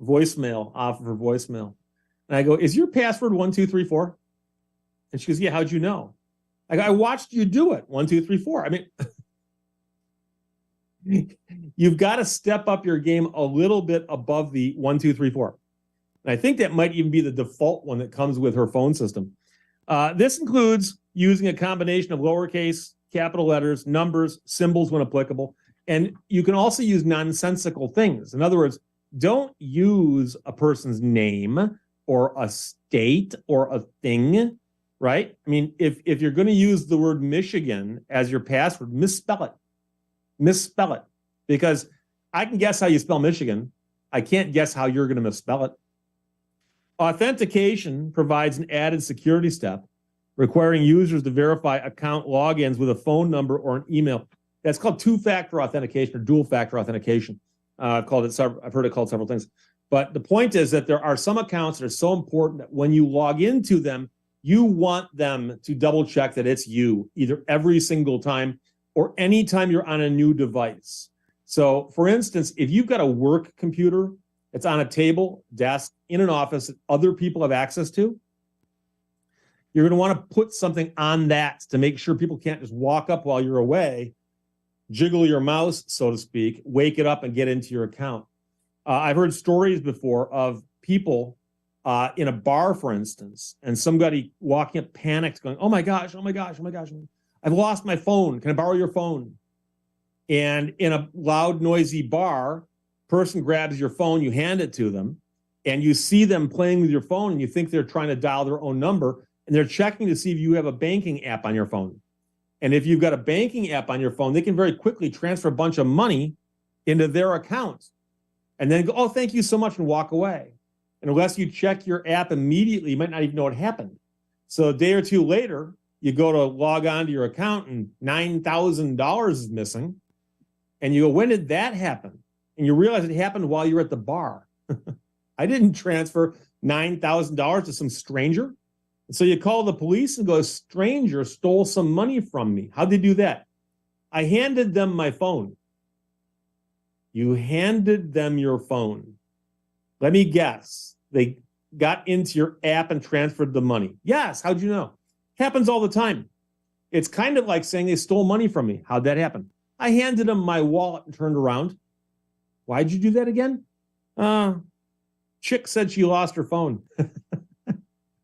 voicemail off of her voicemail. And I go, is your password 1234? And she goes, yeah, how'd you know? I go, I watched you do it. 1234. I mean, you've got to step up your game a little bit above the 1234. And I think that might even be the default one that comes with her phone system. This includes using a combination of lowercase, capital letters, numbers, symbols when applicable. And you can also use nonsensical things. In other words, don't use a person's name or a state or a thing, right? I mean, if you're going to use the word Michigan as your password, misspell it. Misspell it. Because I can guess how you spell Michigan. I can't guess how you're going to misspell it. Authentication provides an added security step, requiring users to verify account logins with a phone number or an email. That's called two-factor authentication or dual-factor authentication. I've heard it called several things. But the point is that there are some accounts that are so important that when you log into them, you want them to double-check that it's you, either every single time or anytime you're on a new device. So, for instance, if you've got a work computer, it's on a table, desk, in an office that other people have access to, you're going to want to put something on that to make sure people can't just walk up while you're away, jiggle your mouse, so to speak, wake it up and get into your account. I've heard stories before of people in a bar, for instance, and somebody walking up panicked going, oh my gosh, oh my gosh, oh my gosh, I've lost my phone. Can I borrow your phone? And in a loud, noisy bar, person grabs your phone, you hand it to them, and you see them playing with your phone, and you think they're trying to dial their own number, and they're checking to see if you have a banking app on your phone. And if you've got a banking app on your phone, they can very quickly transfer a bunch of money into their account and then go, oh, thank you so much, and walk away. And unless you check your app immediately, you might not even know what happened. So a day or two later, you go to log on to your account and $9,000 is missing. And you go, when did that happen? And you realize it happened while you're at the bar. I didn't transfer $9,000 to some stranger. And so you call the police and go, a stranger stole some money from me. How'd they do that? I handed them my phone. You handed them your phone. Let me guess. They got into your app and transferred the money. Yes. How'd you know? Happens all the time. It's kind of like saying they stole money from me. How'd that happen? I handed them my wallet and turned around. Why'd you do that again? Chick said she lost her phone.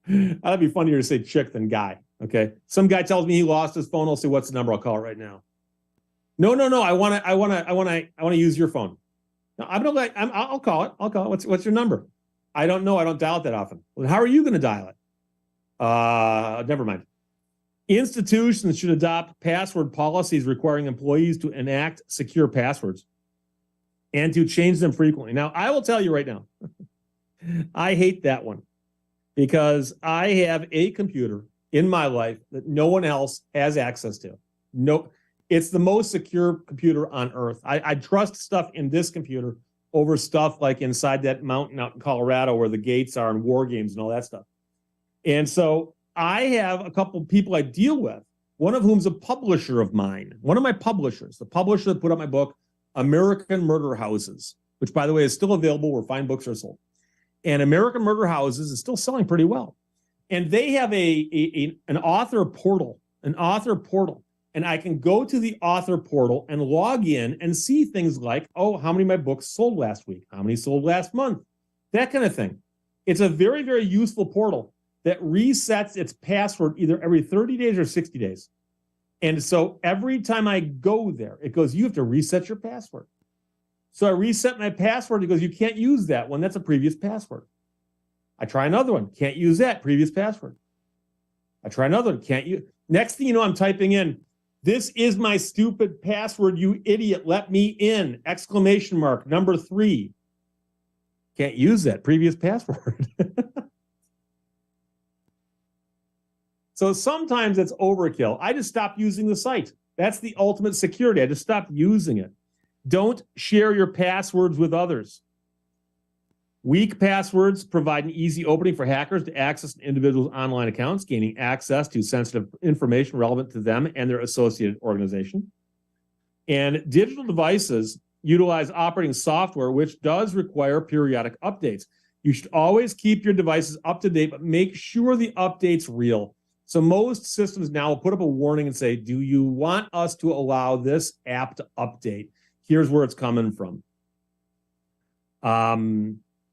That'd be funnier to say chick than guy. Okay. Some guy tells me he lost his phone. I'll say, what's the number? I'll call it right now. No. I want to use your phone. No, I'll call it. What's your number? I don't know. I don't dial it that often. Well, how are you going to dial it? Never mind. Institutions should adopt password policies requiring employees to enact secure passwords and to change them frequently. Now, I will tell you right now, I hate that one because I have a computer in my life that no one else has access to. No, it's the most secure computer on earth. I trust stuff in this computer over stuff like inside that mountain out in Colorado where the gates are and war games and all that stuff. And so I have a couple of people I deal with, one of whom's a publisher of mine, one of my publishers, the publisher that put out my book, American Murder Houses, which, by the way, is still available where fine books are sold. And American Murder Houses is still selling pretty well. And they have an author portal, And I can go to the author portal and log in and see things like, oh, how many of my books sold last week? How many sold last month? That kind of thing. It's a very, very useful portal that resets its password either every 30 days or 60 days. And so every time I go there, it goes, you have to reset your password. So I reset my password. It goes, you can't use that one. That's a previous password. I try another one. Can't use that. Previous password. I try another one. Can't use. Next thing you know, I'm typing in, this is my stupid password, you idiot. Let me in. Exclamation mark, number 3. Can't use that. Previous password. So sometimes it's overkill. I just stopped using the site. That's the ultimate security. I just stopped using it. Don't share your passwords with others. Weak passwords provide an easy opening for hackers to access an individual's online accounts, gaining access to sensitive information relevant to them and their associated organization. And digital devices utilize operating software, which does require periodic updates. You should always keep your devices up to date, but make sure the update's real. So most systems now will put up a warning and say, do you want us to allow this app to update? Here's where it's coming from.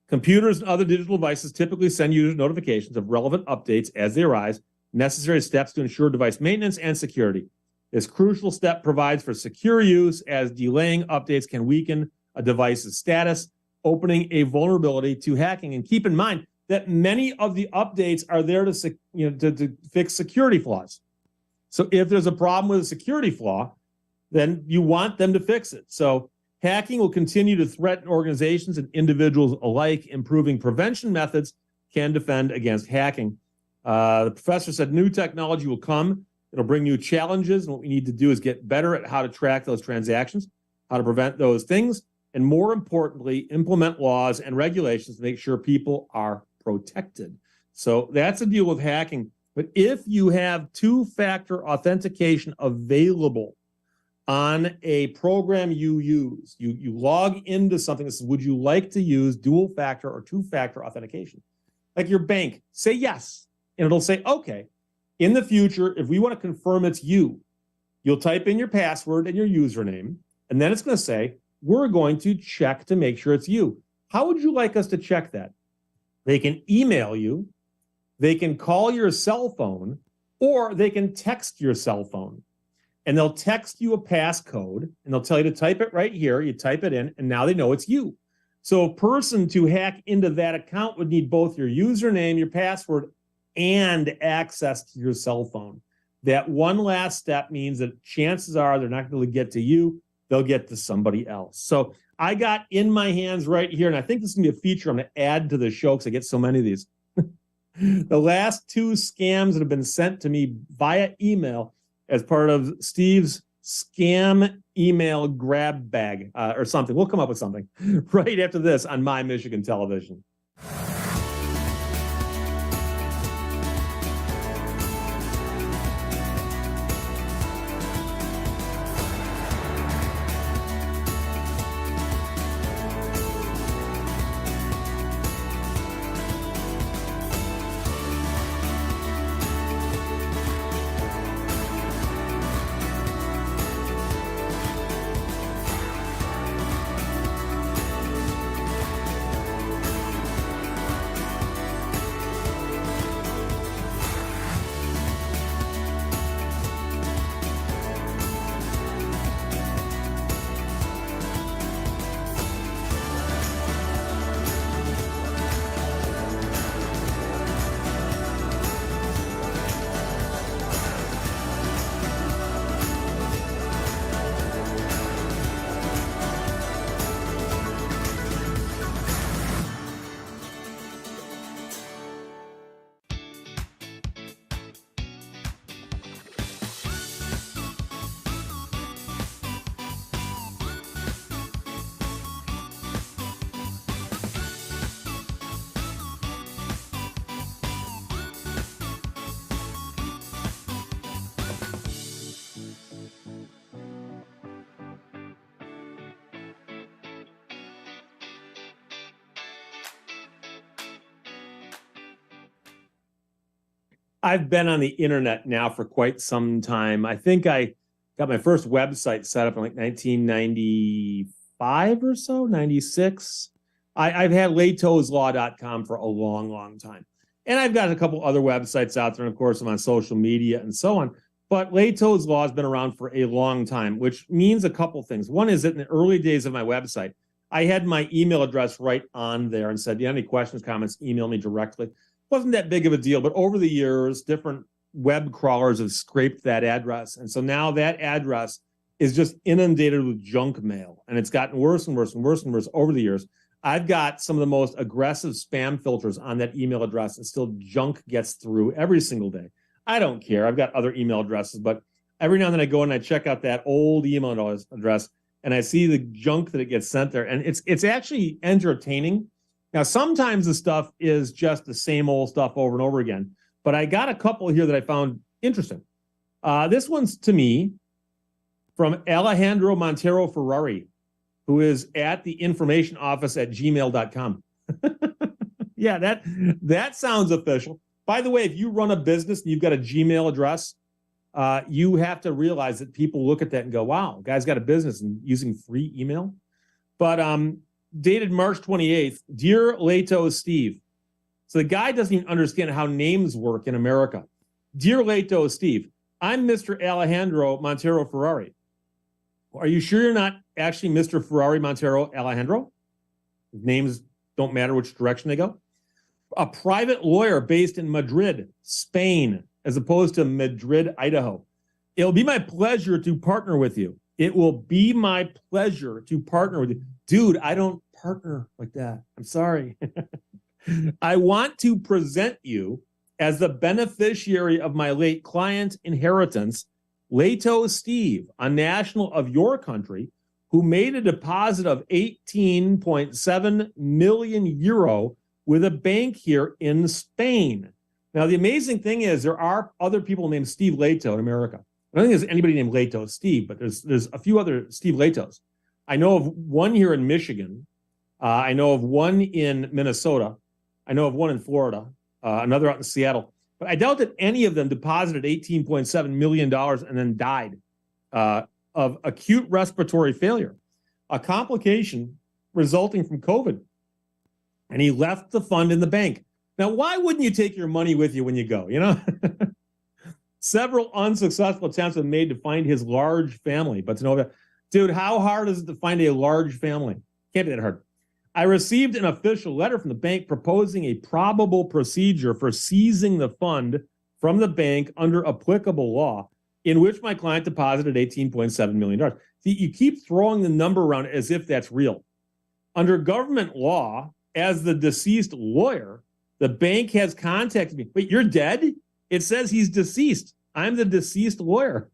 Computers and other digital devices typically send users notifications of relevant updates as they arise, necessary steps to ensure device maintenance and security. This crucial step provides for secure use, as delaying updates can weaken a device's status, opening a vulnerability to hacking. And keep in mind that many of the updates are there to fix security flaws. So if there's a problem with a security flaw, then you want them to fix it. So hacking will continue to threaten organizations and individuals alike. Improving prevention methods can defend against hacking. The professor said new technology will come. It'll bring new challenges. And what we need to do is get better at how to track those transactions, how to prevent those things, and more importantly, implement laws and regulations to make sure people are protected. So that's the deal with hacking. But if you have two-factor authentication available on a program you use, you log into something that says, would you like to use dual factor or two-factor authentication? Like your bank, say yes. And it'll say, okay, in the future, if we want to confirm it's you, you'll type in your password and your username, and then it's going to say, we're going to check to make sure it's you. How would you like us to check that? They can email you, they can call your cell phone, or they can text your cell phone. And they'll text you a passcode, and they'll tell you to type it right here. You type it in, and now they know it's you. So a person to hack into that account would need both your username, your password, and access to your cell phone. That one last step means that chances are they're not going to get to you. They'll get to somebody else. So I got in my hands right here, and I think this is going to be a feature I'm going to add to the show because I get so many of these. The last 2 scams that have been sent to me via email as part of Steve's scam email grab bag or something. We'll come up with something right after this on My Michigan Television. I've been on the internet now for quite some time. I think I got my first website set up in like 1995 or so, 96. I've had Lehto'sLaw.com for a long, long time. And I've got a couple other websites out there. And of course, I'm on social media and so on. But Lehto's Law has been around for a long time, which means a couple things. One is that in the early days of my website, I had my email address right on there and said, any questions, comments, email me directly. Wasn't that big of a deal, but over the years, different web crawlers have scraped that address. And so now that address is just inundated with junk mail. And it's gotten worse and worse and worse and worse over the years. I've got some of the most aggressive spam filters on that email address, and still junk gets through every single day. I don't care. I've got other email addresses, but every now and then I go and I check out that old email address and I see the junk that it gets sent there. And it's actually entertaining. Now, sometimes the stuff is just the same old stuff over and over again, but I got a couple here that I found interesting. This one's to me from Alejandro Montero Ferrari, who is at the information office at gmail.com. Yeah, that sounds official. By the way, if you run a business and you've got a Gmail address, you have to realize that people look at that and go, wow, guy's got a business and using free email. But dated March 28th, Dear Lehto Steve. So the guy doesn't even understand how names work in America. Dear Lehto Steve, I'm Mr. Alejandro Montero Ferrari. Are you sure you're not actually Mr. Ferrari Montero Alejandro? Names don't matter which direction they go. A private lawyer based in Madrid, Spain, as opposed to Madrid, Idaho. It'll be my pleasure to partner with you. It will be my pleasure to partner with you. Dude, I don't partner like that. I'm sorry. I want to present you as the beneficiary of my late client inheritance, Lehto Steve, a national of your country, who made a deposit of 18.7 million euro with a bank here in Spain. Now, the amazing thing is there are other people named Steve Lehto in America. I don't think there's anybody named Lehto Steve, but there's a few other Steve Lehtos. I know of one here in Michigan. I know of one in Minnesota. I know of one in Florida, another out in Seattle. But I doubt that any of them deposited $18.7 million and then died of acute respiratory failure, a complication resulting from COVID. And he left the fund in the bank. Now, why wouldn't you take your money with you when you go, you know? Several unsuccessful attempts have been made to find his large family, but to know that, dude, how hard is it to find a large family? Can't be that hard. I received an official letter from the bank proposing a probable procedure for seizing the fund from the bank under applicable law, in which my client deposited $18.7 million. See, you keep throwing the number around as if that's real. Under government law, as the deceased lawyer, the bank has contacted me. Wait, you're dead? It says he's deceased. I'm the deceased lawyer.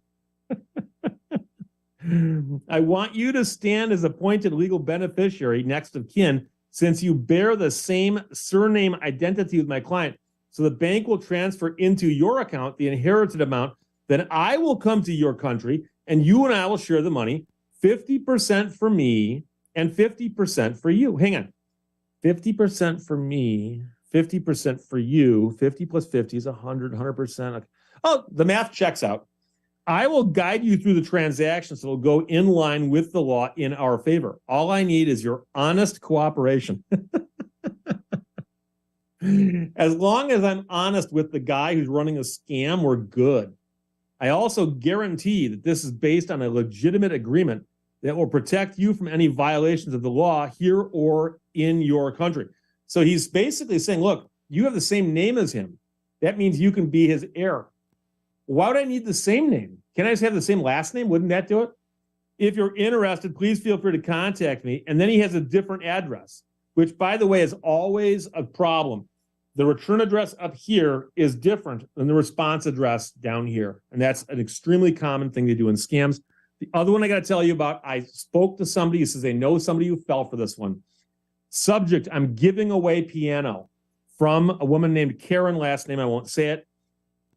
I want you to stand as appointed legal beneficiary next of kin, since you bear the same surname identity with my client. So the bank will transfer into your account the inherited amount. Then I will come to your country and you and I will share the money, 50% for me and 50% for you. Hang on. 50% for me, 50% for you. 50 plus 50 is 100%. Oh, the math checks out. I will guide you through the transaction so it'll go in line with the law in our favor. All I need is your honest cooperation. As long as I'm honest with the guy who's running a scam, we're good. I also guarantee that this is based on a legitimate agreement that will protect you from any violations of the law here or in your country. So he's basically saying, look, you have the same name as him. That means you can be his heir. Why would I need the same name? Can I just have the same last name? Wouldn't that do it? If you're interested, please feel free to contact me. And then he has a different address, which, by the way, is always a problem. The return address up here is different than the response address down here. And that's an extremely common thing to do in scams. The other one I got to tell you about, I spoke to somebody who says they know somebody who fell for this one. Subject, I'm giving away piano from a woman named Karen, last name, I won't say it.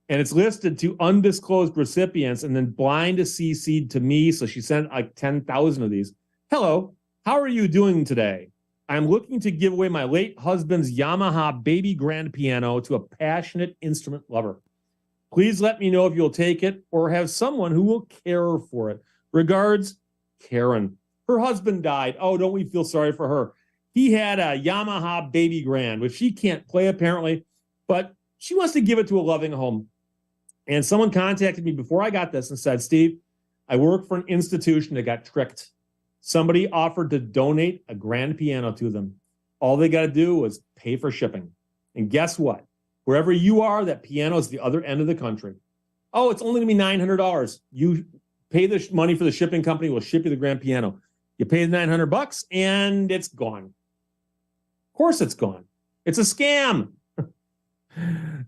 And it's listed to undisclosed recipients and then blind CC'd to me. So she sent like 10,000 of these. Hello, how are you doing today? I'm looking to give away my late husband's Yamaha baby grand piano to a passionate instrument lover. Please let me know if you'll take it or have someone who will care for it. Regards, Karen. Her husband died. Oh, don't we feel sorry for her? He had a Yamaha Baby Grand, which she can't play apparently, but she wants to give it to a loving home. And someone contacted me before I got this and said, Steve, I work for an institution that got tricked. Somebody offered to donate a grand piano to them. All they got to do was pay for shipping. And guess what? Wherever you are, that piano is the other end of the country. Oh, it's only going to be $900. You pay the money for the shipping company, will ship you the grand piano. You pay the $900 and it's gone. Of course it's gone. It's a scam.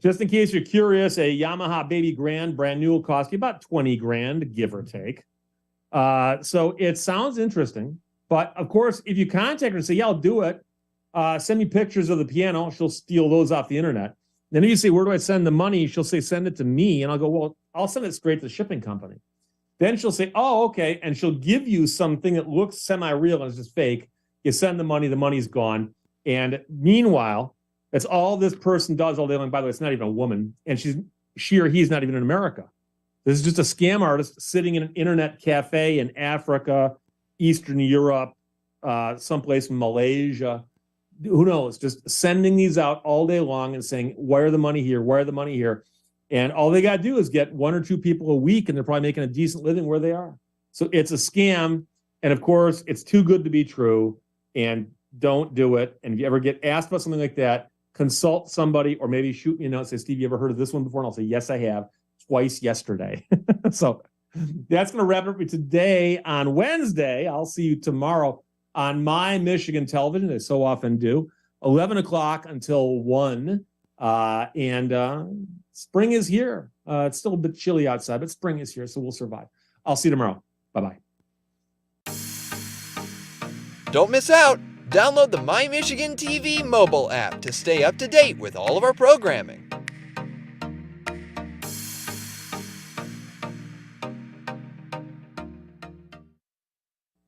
Just in case you're curious, a Yamaha Baby Grand brand new will cost you about 20 grand, give or take. So it sounds interesting. But of course, if you contact her and say, yeah, I'll do it, send me pictures of the piano, she'll steal those off the internet. Then if you say, where do I send the money? She'll say, send it to me. And I'll go, well, I'll send it straight to the shipping company. Then she'll say, oh, okay. And she'll give you something that looks semi-real and it's just fake. You send the money's gone. And meanwhile, that's all this person does all day long. By the way, it's not even a woman. And she or he's not even in America. This is just a scam artist sitting in an internet cafe in Africa, Eastern Europe, someplace in Malaysia. Who knows? Just sending these out all day long and saying, wire the money here, wire the money here. And all they got to do is get 1 or 2 people a week, and they're probably making a decent living where they are. So it's a scam. And of course, it's too good to be true. And don't do it. And if you ever get asked about something like that, consult somebody or maybe shoot me a note and say, Steve, you ever heard of this one before? And I'll say, yes, I have. Twice yesterday. So that's going to wrap it up for today. On Wednesday, I'll see you tomorrow on My Michigan Television. They so often do. 11 o'clock until 1. And spring is here. It's still a bit chilly outside, but spring is here, so we'll survive. I'll see you tomorrow. Bye-bye. Don't miss out. Download the My Michigan TV mobile app to stay up to date with all of our programming.